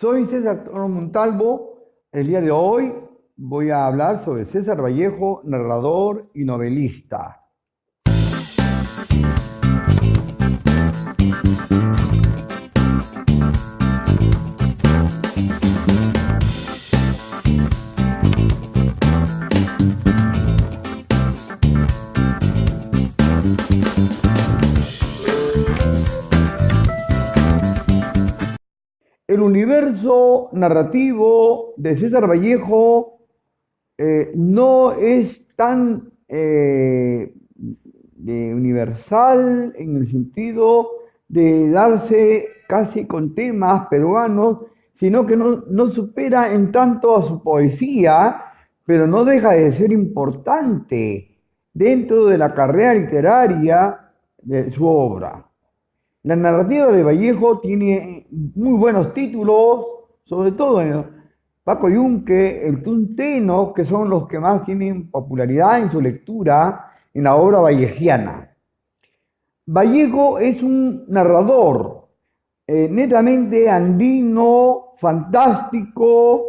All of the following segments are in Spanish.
Soy César Toro Montalvo. El día de hoy voy a hablar sobre César Vallejo, narrador y novelista. El universo narrativo de César Vallejo no es tan universal en el sentido de darse casi con temas peruanos, sino que no supera en tanto a su poesía, pero no deja de ser importante dentro de la carrera literaria de su obra. La narrativa de Vallejo tiene muy buenos títulos, sobre todo Paco Yunque, El Tunteno, que son los que más tienen popularidad en su lectura en la obra vallejiana. Vallejo es un narrador netamente andino, fantástico,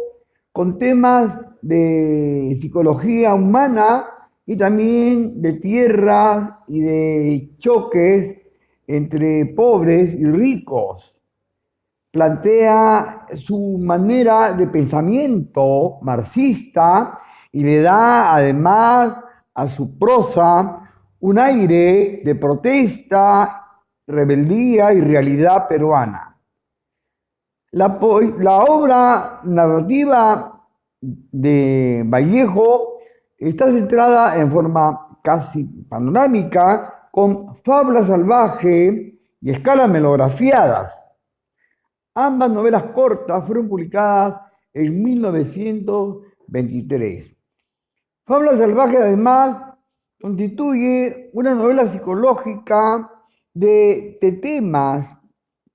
con temas de psicología humana y también de tierras y de choques entre pobres y ricos. Plantea su manera de pensamiento marxista y le da además a su prosa un aire de protesta, rebeldía y realidad peruana. La obra narrativa de Vallejo está centrada en forma casi panorámica con Fábula salvaje y Escalas melografiadas. Ambas novelas cortas fueron publicadas en 1923. Fábula salvaje además constituye una novela psicológica de temas,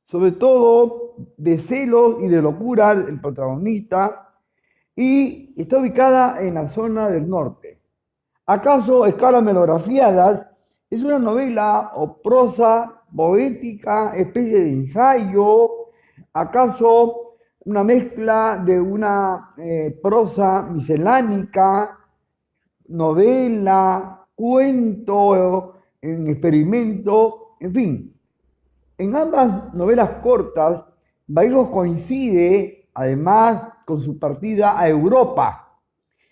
sobre todo de celos y de locura del protagonista, y está ubicada en la zona del norte. ¿Acaso Escalas melografiadas es una novela o prosa poética, especie de ensayo? ¿Acaso una mezcla de una prosa miscelánica, novela, cuento, en experimento? En fin, en ambas novelas cortas, Vallejo coincide además con su partida a Europa.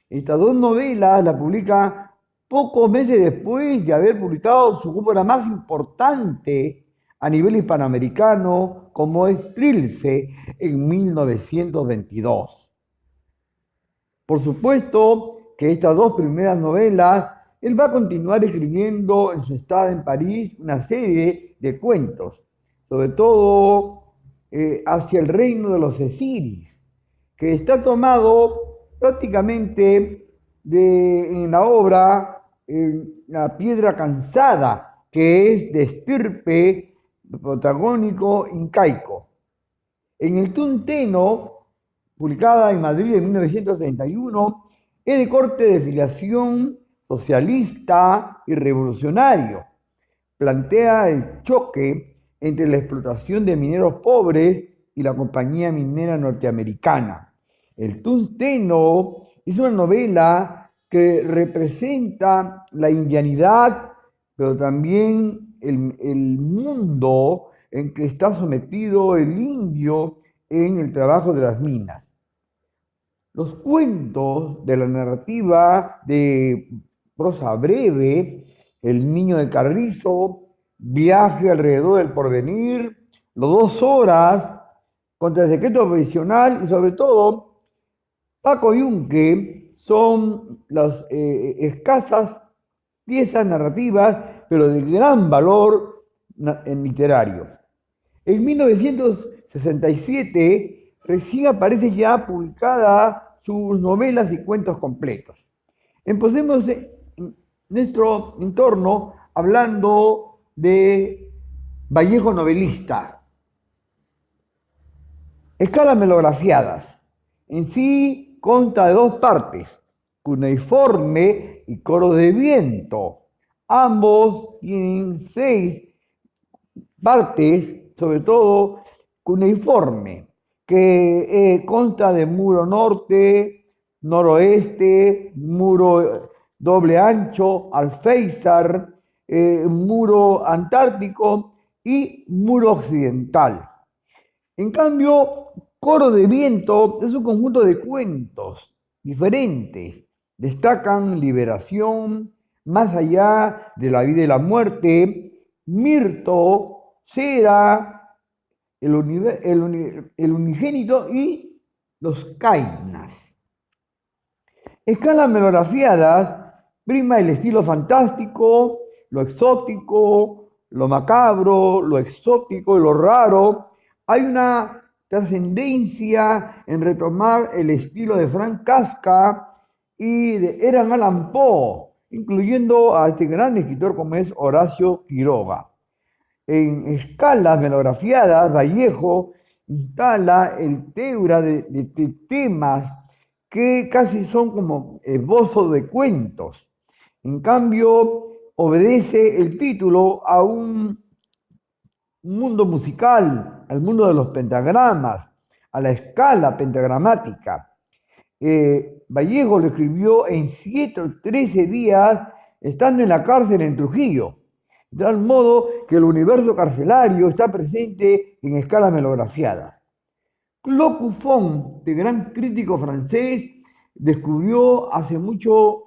Estas dos novelas las publica pocos meses después de haber publicado su obra más importante a nivel hispanoamericano, como es Trilce, en 1922. Por supuesto que estas dos primeras novelas, él va a continuar escribiendo en su estada en París una serie de cuentos, sobre todo hacia el reino de los Ceciris, que está tomado prácticamente en la obra La piedra cansada, que es de estirpe protagónico incaico. En El Tunteno, publicada en Madrid en 1931, es de corte de filiación socialista y revolucionario. Plantea el choque entre la explotación de mineros pobres y la compañía minera norteamericana. El Tunteno es una novela que representa la indianidad, pero también el mundo en que está sometido el indio en el trabajo de las minas. Los cuentos de la narrativa de prosa breve, El niño de Carrizo, Viaje alrededor del porvenir, Los 2 horas, Contra el secreto provisional y sobre todo Paco Yunque son las escasas piezas narrativas, pero de gran valor literario. En 1967 recién aparece ya publicada sus novelas y cuentos completos. Empecemos en nuestro entorno hablando de Vallejo novelista. Escalas melografiadas. En sí consta de 2 partes, cuneiforme y coro de viento. Ambos tienen 6 partes, sobre todo cuneiforme. que consta de muro norte, noroeste, muro doble ancho, alféizar, muro antártico y muro occidental. En cambio, Coro de Viento es un conjunto de cuentos diferentes. Destacan Liberación, Más allá de la vida y la muerte, Mirto, Cera, el unigénito y los Cainas. Escalas melografiadas prima el estilo fantástico, lo exótico, lo macabro, lo exótico y lo raro. Hay una trascendencia en retomar el estilo de Frank Kafka y de Edgar Allan Poe, incluyendo a este gran escritor como es Horacio Quiroga. En escalas melografiadas, Vallejo instala el teura de temas que casi son como esbozos de cuentos. En cambio, obedece el título a un mundo musical, al mundo de los pentagramas, a la escala pentagramática. Vallejo lo escribió en 7 o 13 días, estando en la cárcel en Trujillo, de tal modo que el universo carcelario está presente en escala melografiada. Claude Buffon, de gran crítico francés, descubrió hace mucho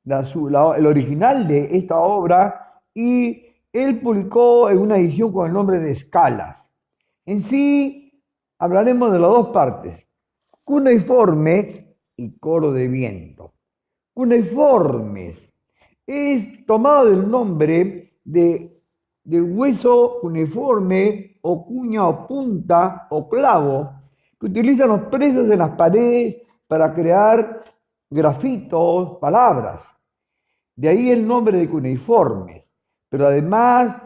el original de esta obra y él publicó en una edición con el nombre de Escalas. En sí, hablaremos de las dos partes, cuneiforme y coro de viento. Cuneiformes es tomado del nombre del hueso cuneiforme o cuña o punta o clavo que utilizan los presos en las paredes para crear grafitos, palabras. De ahí el nombre de cuneiformes. Pero además,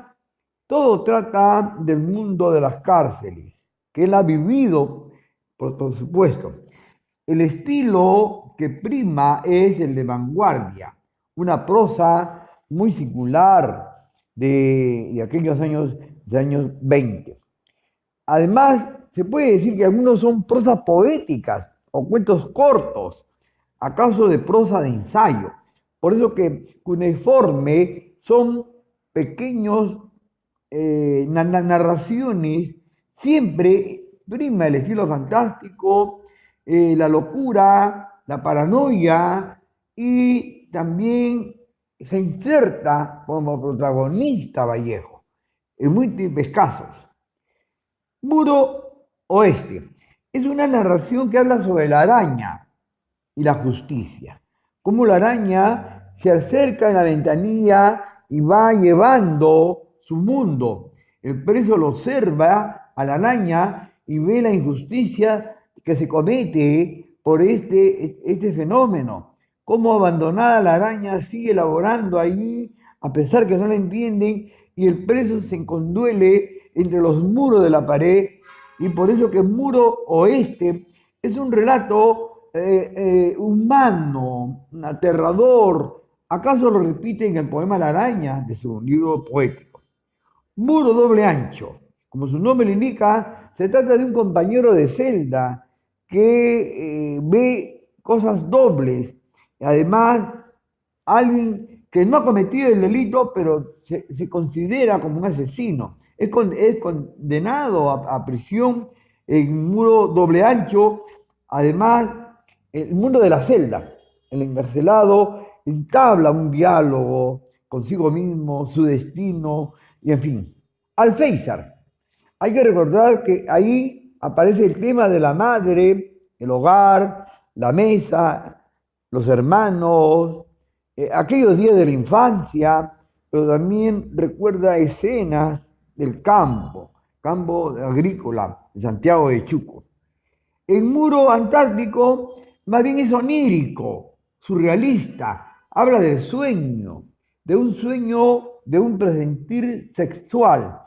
todo trata del mundo de las cárceles, que él ha vivido, por supuesto. El estilo que prima es el de vanguardia, una prosa muy singular de aquellos años, de años 20. Además, se puede decir que algunos son prosas poéticas o cuentos cortos, acaso de prosa de ensayo. Por eso que cuneiforme son pequeños narraciones, siempre prima el estilo fantástico, la locura, la paranoia y también se inserta como protagonista Vallejo en múltiples casos. Muro Oeste es una narración que habla sobre la araña y la justicia. Cómo la araña se acerca en la ventanilla y va llevando su mundo. El preso lo observa a la araña y ve la injusticia que se comete por este fenómeno. Cómo abandonada la araña sigue laborando allí a pesar que no la entienden y el preso se conduele entre los muros de la pared, y por eso que Muro Oeste es un relato humano, aterrador. ¿Acaso lo repite en el poema La araña de su libro poético? Muro doble ancho, como su nombre lo indica, se trata de un compañero de celda que ve cosas dobles. Además, alguien que no ha cometido el delito, pero se considera como un asesino. Es condenado a prisión en muro doble ancho. Además, el mundo de la celda, el encarcelado entabla un diálogo consigo mismo, su destino, y en fin. Alféizar. Hay que recordar que ahí aparece el tema de la madre, el hogar, la mesa, los hermanos, aquellos días de la infancia, pero también recuerda escenas del campo agrícola de Santiago de Chuco. El muro antártico más bien es onírico, surrealista, habla del sueño, de un presentir sexual.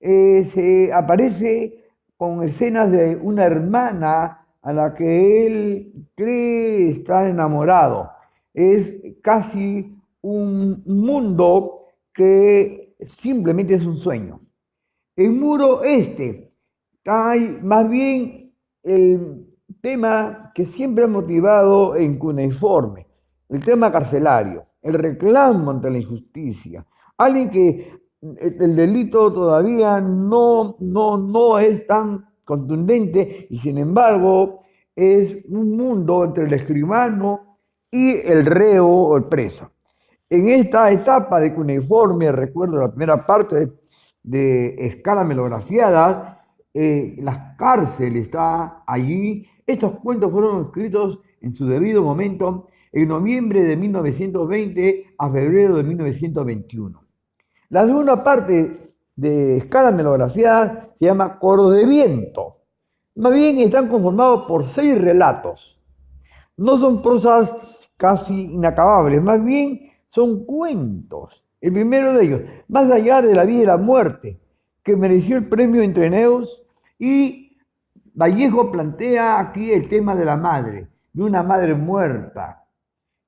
Se aparece con escenas de una hermana a la que él cree estar enamorado. Es casi un mundo que simplemente es un sueño. El muro este hay más bien el tema que siempre ha motivado en Cuneiforme, el tema carcelario, el reclamo ante la injusticia. Alguien que el delito todavía no es tan contundente y sin embargo es un mundo entre el escribano y el reo o el preso. En esta etapa de Cuneiforme, recuerdo la primera parte de escala melografiada, la cárcel está allí. Estos cuentos fueron escritos en su debido momento en noviembre de 1920 a febrero de 1921. La segunda parte de escala melografiada se llama Coros de Viento. Más bien están conformados por 6 relatos. No son prosas casi inacabables, más bien son cuentos. El primero de ellos, Más allá de la vida y la muerte, que mereció el premio entre Neus, y Vallejo plantea aquí el tema de la madre, de una madre muerta.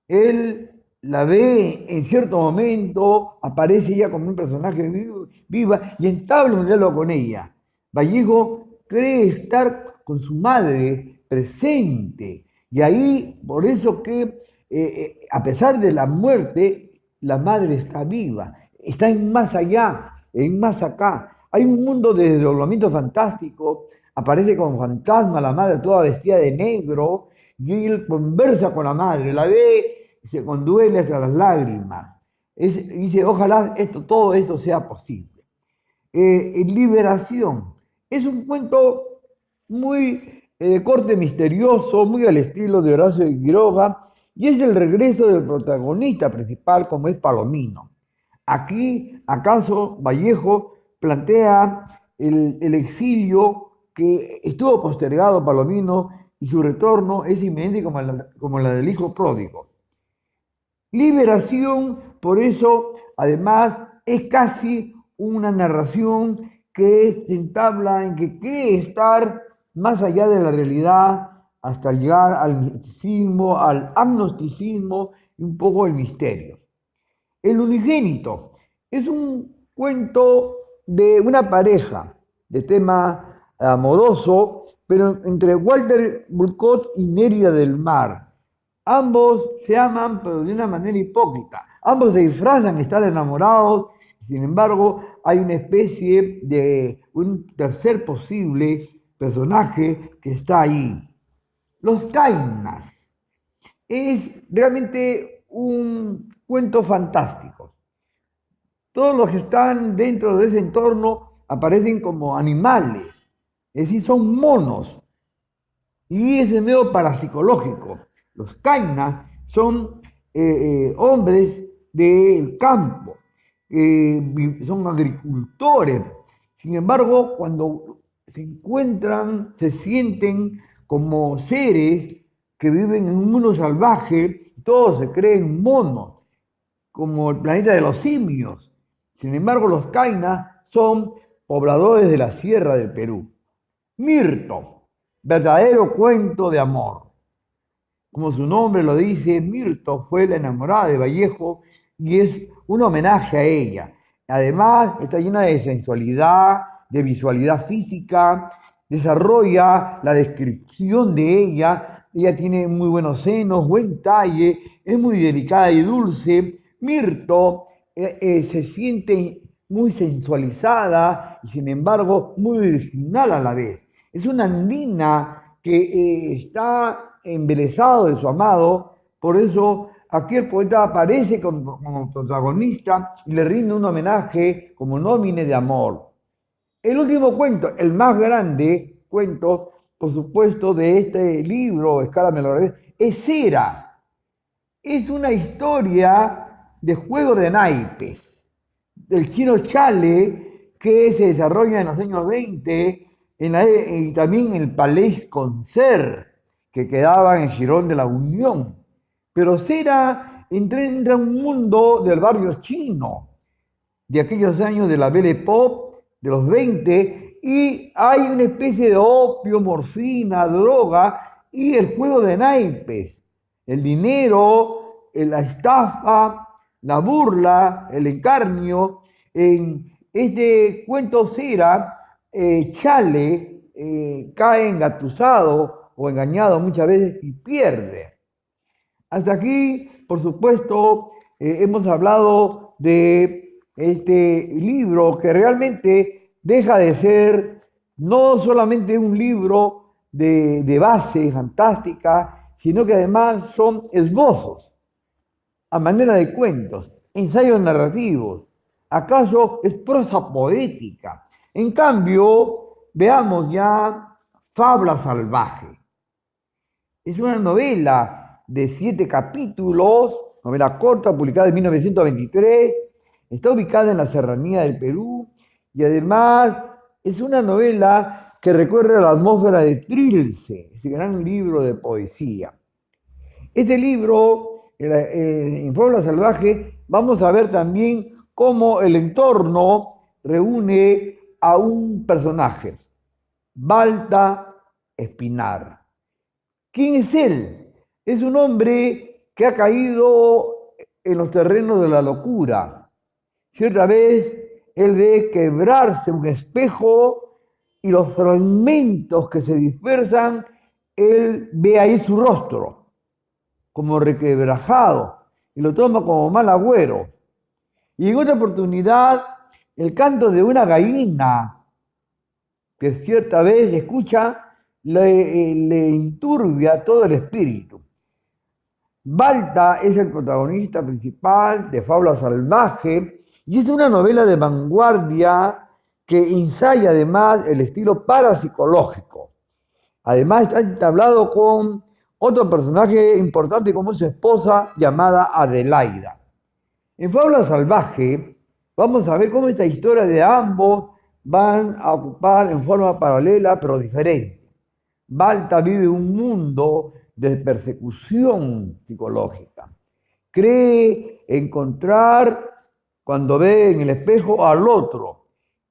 Él la ve en cierto momento, aparece ella como un personaje viva y entabla un diálogo con ella. Vallejo cree estar con su madre presente y ahí, por eso que a pesar de la muerte, la madre está viva, está en más allá, en más acá. Hay un mundo de desdoblamiento fantástico, aparece como fantasma la madre toda vestida de negro y él conversa con la madre, la ve y se conduele hasta las lágrimas. Dice, ojalá todo esto sea posible. Liberación. Es un cuento muy de corte misterioso, muy al estilo de Horacio de Quiroga, y es el regreso del protagonista principal, como es Palomino. Aquí, acaso, Vallejo plantea el exilio que estuvo postergado Palomino y su retorno es inminente como la del hijo pródigo. Liberación, por eso, además, es casi una narración que se entabla en que quiere estar más allá de la realidad hasta llegar al misticismo, al agnosticismo y un poco el misterio. El unigénito es un cuento de una pareja de tema amoroso, pero entre Walter Bulcott y Nérida del Mar. Ambos se aman, pero de una manera hipócrita. Ambos se disfrazan de estar enamorados, sin embargo, hay una especie de un tercer posible personaje que está ahí. Los Cainas. Es realmente un cuento fantástico. Todos los que están dentro de ese entorno aparecen como animales, es decir, son monos. Y es de medio parapsicológico. Los Cainas son hombres del campo, son agricultores. Sin embargo, cuando se encuentran, se sienten como seres que viven en un mundo salvaje, todos se creen monos, como el planeta de los simios. Sin embargo, los Cainas son pobladores de la sierra del Perú. Mirto, verdadero cuento de amor. Como su nombre lo dice, Mirto fue la enamorada de Vallejo y es un homenaje a ella. Además, está llena de sensualidad, de visualidad física, desarrolla la descripción de ella. Ella tiene muy buenos senos, buen talle, es muy delicada y dulce. Mirto se siente muy sensualizada y sin embargo muy virginal a la vez. Es una andina que está embelesado de su amado, por eso aquí el poeta aparece como protagonista y le rinde un homenaje como nómine de amor. El último cuento, el más grande cuento, por supuesto, de este libro, Escala Melodrama, es Cera. Es una historia de juego de naipes, del chino Chale, que se desarrolla en los años 20 y también en el Palais Concert, que quedaba en Girón de la Unión. Pero Cera entra en un mundo del barrio chino, de aquellos años de la Belle Époque, de los 20, y hay una especie de opio, morfina, droga, y el juego de naipes, el dinero, la estafa, la burla, el encarnio. En este cuento Cera, Chale cae engatusado o engañado muchas veces y pierde. Hasta aquí, por supuesto, hemos hablado de este libro que realmente deja de ser no solamente un libro de base fantástica, sino que además son esbozos a manera de cuentos, ensayos narrativos. ¿Acaso es prosa poética? En cambio, veamos ya Fábula Salvaje. Es una novela de 7 capítulos, novela corta, publicada en 1923, está ubicada en la serranía del Perú y además es una novela que recorre la atmósfera de Trilce, ese gran libro de poesía. Este libro, en Fábula Salvaje, vamos a ver también cómo el entorno reúne a un personaje, Balta Espinar. ¿Quién es él? Es un hombre que ha caído en los terrenos de la locura. Cierta vez él ve quebrarse un espejo y los fragmentos que se dispersan, él ve ahí su rostro, como requebrajado, y lo toma como mal agüero. Y en otra oportunidad, el canto de una gallina que cierta vez escucha le enturbia todo el espíritu. Balta es el protagonista principal de Fábula Salvaje y es una novela de vanguardia que ensaya además el estilo parapsicológico. Además está entablado con otro personaje importante como su esposa llamada Adelaida. En Fábula Salvaje vamos a ver cómo esta historia de ambos van a ocupar en forma paralela pero diferente. Balta vive un mundo de persecución psicológica. Cree encontrar, cuando ve en el espejo, al otro.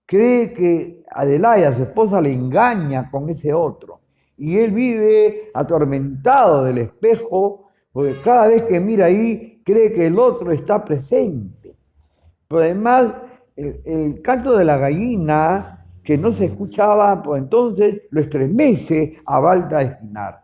Cree que Adelaida, su esposa, le engaña con ese otro. Y él vive atormentado del espejo, porque cada vez que mira ahí, cree que el otro está presente. Pero además, el canto de la gallina, que no se escuchaba, pues entonces lo estremece a Balta Espinar.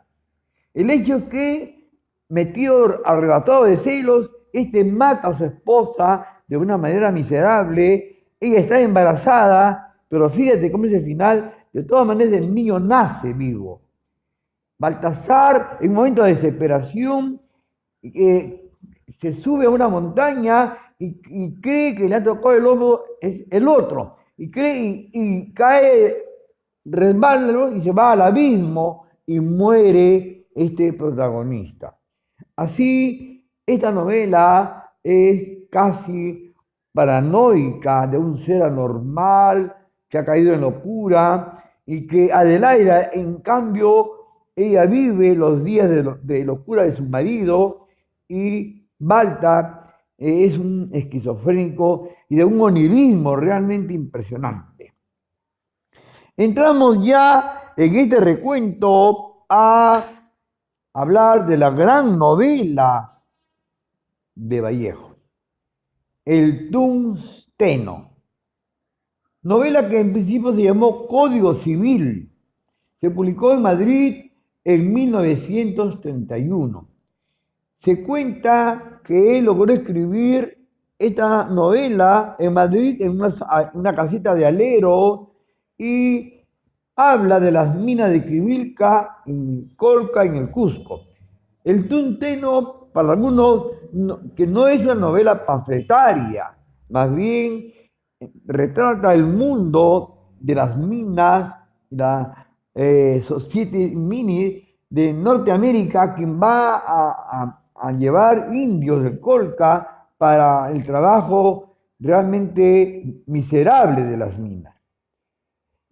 El hecho es que, metido, arrebatado de celos, este mata a su esposa de una manera miserable. Ella está embarazada, pero fíjate cómo es el final. De todas maneras, el niño nace vivo. Baltasar, en un momento de desesperación, se sube a una montaña y cree que le ha tocado el hombro es el otro. Y cree y cae, resbala y se va al abismo y muere este protagonista. Así, esta novela es casi paranoica de un ser anormal que ha caído en locura y que Adelaida, en cambio, ella vive los días de locura de su marido y Balta es un esquizofrénico y de un onirismo realmente impresionante. Entramos ya en este recuento a hablar de la gran novela de Vallejo, El Tungsteno. Novela que en principio se llamó Código Civil. Se publicó en Madrid en 1931. Se cuenta que él logró escribir esta novela en Madrid, en una casita de alero, y habla de las minas de Quivilca, en Colca, en el Cusco. El Tungsteno, para algunos, que no es una novela panfletaria, más bien retrata el mundo de las minas, la Society Mini de Norteamérica, quien va a llevar indios del Colca para el trabajo realmente miserable de las minas.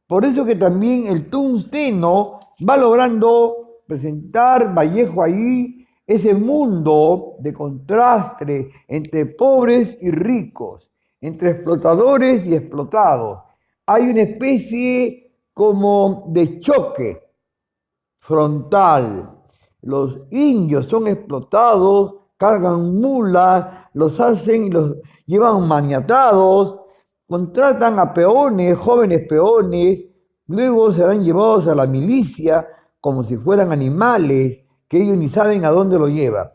Por eso que también el Tungsteno va logrando presentar Vallejo ahí ese mundo de contraste entre pobres y ricos, entre explotadores y explotados. Hay una especie como de choque frontal. Los indios son explotados, cargan mulas, los hacen y los llevan maniatados, contratan a peones, jóvenes peones, Luego serán llevados a la milicia como si fueran animales que ellos ni saben a dónde lo llevan.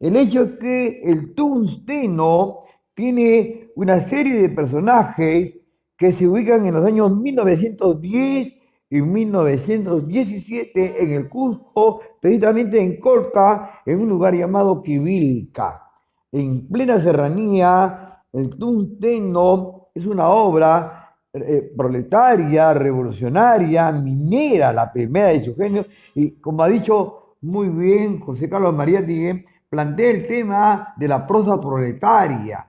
El hecho es que el tungsteno tiene una serie de personajes que se ubican en los años 1910 y 1917 en el Cusco, precisamente en Colca, en un lugar llamado Quivilca. En plena serranía, el tungsteno es una obra proletaria, revolucionaria, minera, la primera de su genio, y como ha dicho muy bien José Carlos Mariátegui, plantea el tema de la prosa proletaria,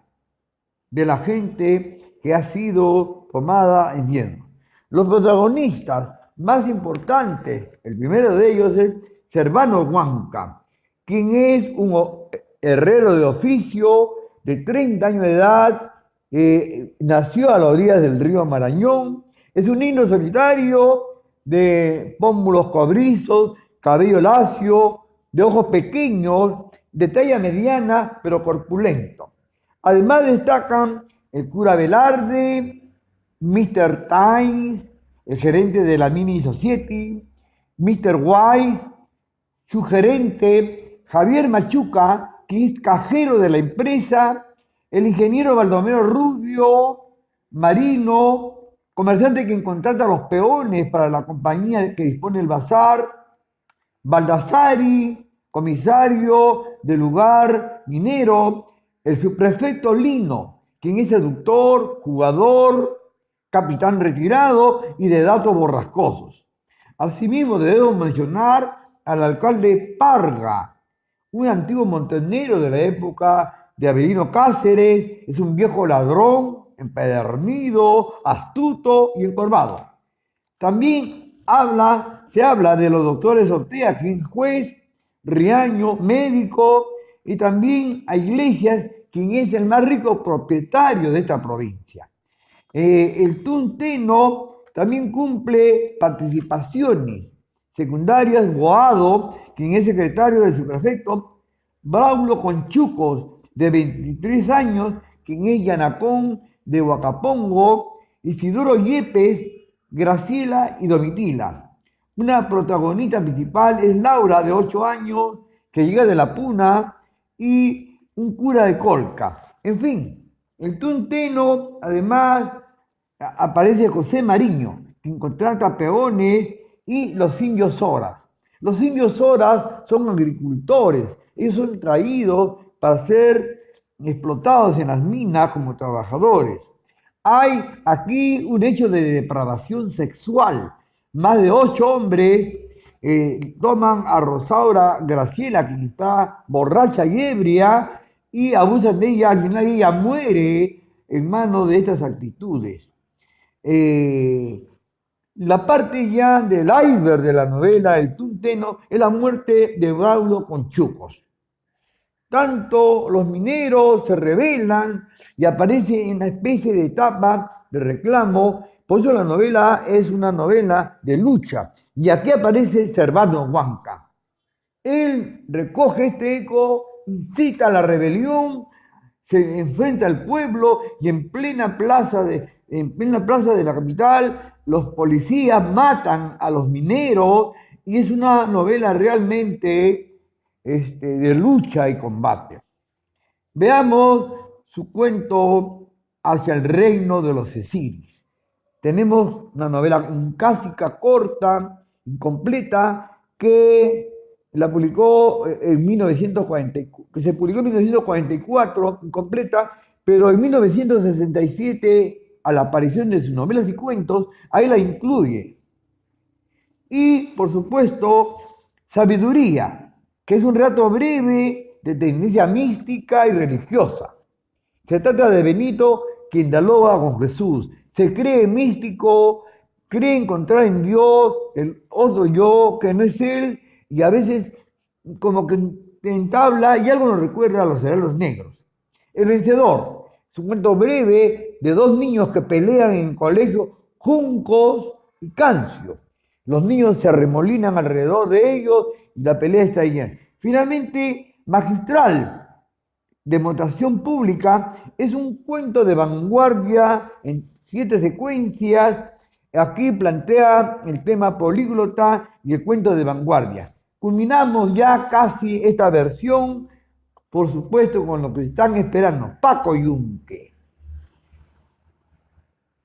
de la gente que ha sido tomada en bien. Los protagonistas más importantes, el primero de ellos es Servando Huanca, quien es un herrero de oficio de 30 años de edad, nació a las orillas del río Marañón, es un niño solitario de pómulos cobrizos, cabello lacio, de ojos pequeños, de talla mediana pero corpulento. Además destacan el cura Velarde, Mr. Times, el gerente de la Mini Society, Mr. Wise, su gerente Javier Machuca, que es cajero de la empresa, el ingeniero Baldomero Rubio, marino, comerciante que contrata a los peones para la compañía que dispone el bazar, Baldassari, comisario del lugar minero, el subprefecto Lino, quien es seductor, jugador, capitán retirado y de datos borrascosos. Asimismo, debemos mencionar al alcalde Parga, un antiguo montonero de la época de Avelino Cáceres, es un viejo ladrón, empedernido, astuto y encorvado. También se habla de los doctores Ortega, quien es juez, Riaño, médico, y también a Iglesias, quien es el más rico propietario de esta provincia. El tungsteno también cumple participaciones secundarias, Boado, quien es secretario del subprefecto, Braulio Conchucos, de 23 años, quien es Yanacón de Huacapongo, Isidoro Yepes, Graciela y Domitila. Una protagonista principal es Laura, de 8 años, que llega de La Puna, y un cura de Colca. En fin, el tungsteno, además, aparece José Mariño, quien contrata peones, y los indios Soras. Los indios Soras son agricultores, ellos son traídos para ser explotados en las minas como trabajadores. Hay aquí un hecho de depravación sexual. Más de 8 hombres toman a Rosaura Graciela, que está borracha y ebria, y abusan de ella. Al final ella muere en manos de estas actitudes. La parte ya del iceberg de la novela El tungsteno es la muerte de Braulio Conchucos. Tanto los mineros se rebelan y aparece en una especie de etapa de reclamo. Por eso la novela es una novela de lucha. Y aquí aparece Servando Huanca. Él recoge este eco, incita a la rebelión, se enfrenta al pueblo y en plena plaza de la capital los policías matan a los mineros, y es una novela realmente de lucha y combate. Veamos su cuento Hacia el reino de los Ceciris. Tenemos una novela incásica, corta, incompleta, que la publicó en 1940, que se publicó en 1944, incompleta, pero en 1967, a la aparición de sus novelas y cuentos, ahí la incluye. Y, por supuesto, Sabiduría, que es un relato breve de tendencia mística y religiosa. Se trata de Benito, quien dialoga con Jesús. Se cree místico, cree encontrar en Dios el otro yo que no es él, y a veces como que entabla y algo nos recuerda a los herederos negros. El vencedor es un cuento breve de 2 niños que pelean en colegio, Juncos y Cancio. Los niños se arremolinan alrededor de ellos y la pelea está llena. Finalmente, Magistral, Demostración Pública, es un cuento de vanguardia en 7 secuencias, Aquí plantea el tema políglota y el cuento de vanguardia. Culminamos ya casi esta versión, por supuesto, con lo que están esperando, Paco Yunque.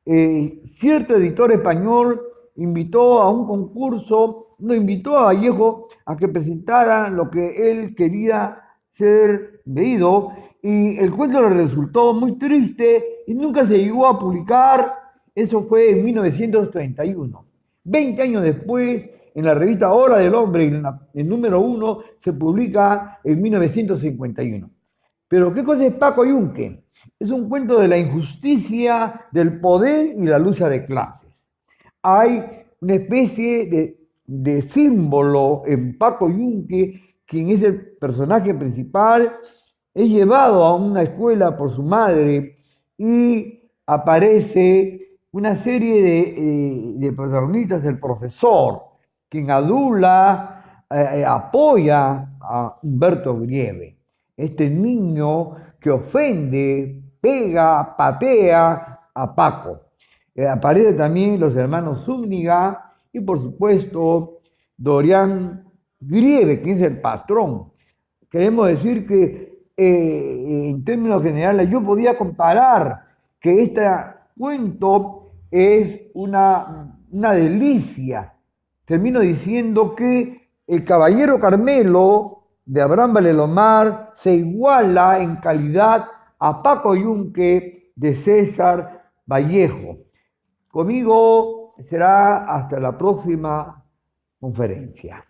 Cierto editor español invitó a un concurso, no invitó a Vallejo a que presentara lo que él quería ser leído, y el cuento le resultó muy triste y nunca se llegó a publicar. Eso fue en 1931. 20 años después, en la revista Hora del Hombre, el número 1, se publica en 1951. Pero ¿qué cosa es Paco Yunque? Es un cuento de la injusticia, del poder y la lucha de clases. Hay una especie de símbolo en Paco Yunque, quien es el personaje principal, es llevado a una escuela por su madre y aparece una serie de protagonistas, el profesor, quien adula, apoya a Humberto Grieve, este niño que ofende, pega, patea a Paco. Aparecen también los hermanos Zúñiga y, por supuesto, Dorián Grieve, que es el patrón. Queremos decir que, en términos generales, yo podía comparar que este cuento es una delicia. Termino diciendo que el Caballero Carmelo de Abraham Valelomar se iguala en calidad a Paco Yunque de César Vallejo. Conmigo será hasta la próxima conferencia.